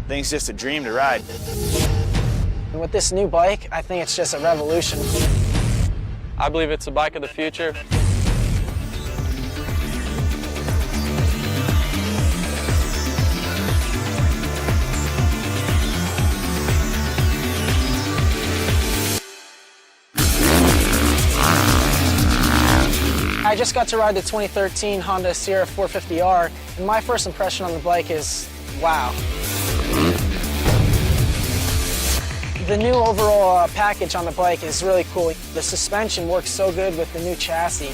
Thing's just a dream to ride. And with this new bike, I think it's just a revolution. I believe it's a bike of the future. I just got to ride the 2013 Honda CRF450R, and my first impression on the bike is, wow. The new overall package on the bike is really cool. The suspension works so good with the new chassis.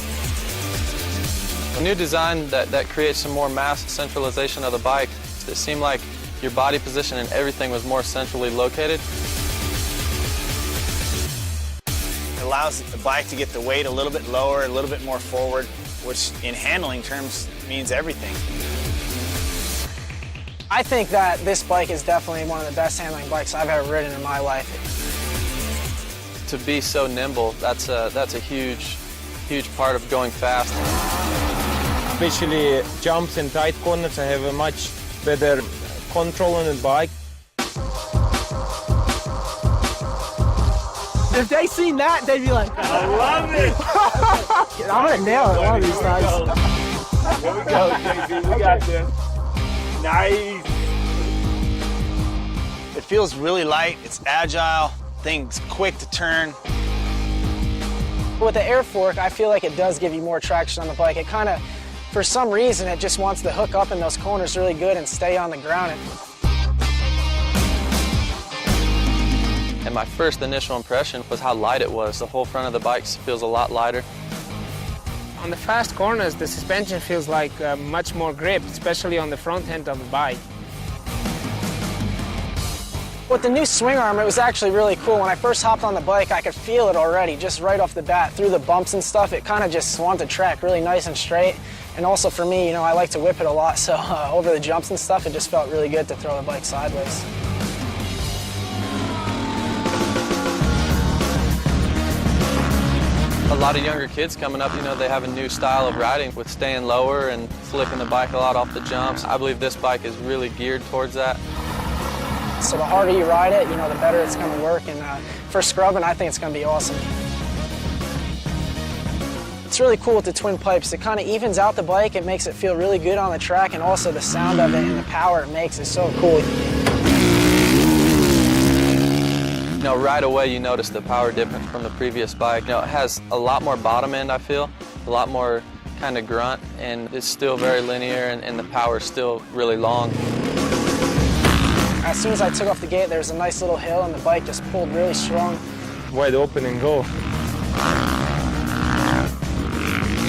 A new design that creates some more mass centralization of the bike. It seemed like your body position and everything was more centrally located. It allows the bike to get the weight a little bit lower, a little bit more forward, which in handling terms means everything. I think that this bike is definitely one of the best handling bikes I've ever ridden in my life. To be so nimble, that's a huge part of going fast. Especially jumps and tight corners, I have a much better control on the bike. If they seen that, they'd be like, I love it! I'm gonna nail it one of these times. Here we go, JB, we got this. Nice! It feels really light, it's agile, thing's quick to turn. With the air fork, I feel like it does give you more traction on the bike. It kind of, for some reason, it just wants to hook up in those corners really good and stay on the ground. And my first initial impression was how light it was. The whole front of the bike feels a lot lighter. On the fast corners, the suspension feels like much more grip, especially on the front end of the bike. With the new swing arm, it was actually really cool. When I first hopped on the bike, I could feel it already, just right off the bat. Through the bumps and stuff, it kind of just swung the track really nice and straight. And also for me, you know, I like to whip it a lot, so over the jumps and stuff, it just felt really good to throw the bike sideways. A lot of younger kids coming up, you know, they have a new style of riding with staying lower and flipping the bike a lot off the jumps. I believe this bike is really geared towards that. So the harder you ride it, you know, the better it's going to work. And for scrubbing, I think it's going to be awesome. It's really cool with the twin pipes. It kind of evens out the bike. It makes it feel really good on the track, and also the sound of it and the power it makes is so cool. You know, right away you notice the power difference from the previous bike. You know, it has a lot more bottom end, I feel, a lot more kind of grunt, and it's still very linear, and the power is still really long. As soon as I took off the gate, there was a nice little hill, and the bike just pulled really strong. Wide open and go.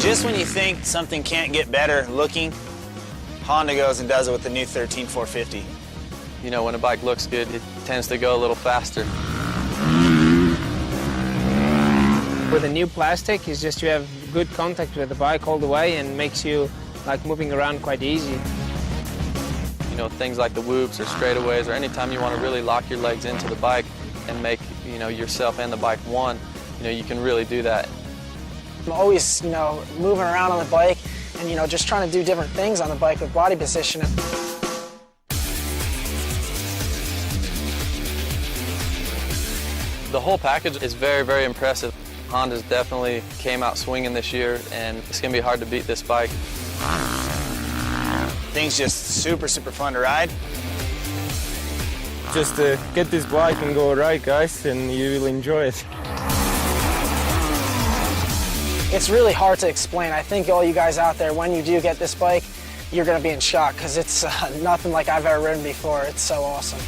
Just when you think something can't get better looking, Honda goes and does it with the new 13450. You know, when a bike looks good, it tends to go a little faster. With the new plastic, it's just you have good contact with the bike all the way and makes you like moving around quite easy. You know, things like the whoops or straightaways, or anytime you want to really lock your legs into the bike and make, you know, yourself and the bike one, you know, you can really do that. I'm always, you know, moving around on the bike and, you know, just trying to do different things on the bike with body position. The whole package is very, very impressive. Honda's definitely came out swinging this year, and it's going to be hard to beat this bike. Thing's just super, super fun to ride. Just get this bike and go ride, guys, and you will enjoy it. It's really hard to explain. I think all you guys out there, when you do get this bike, you're going to be in shock because it's nothing like I've ever ridden before. It's so awesome.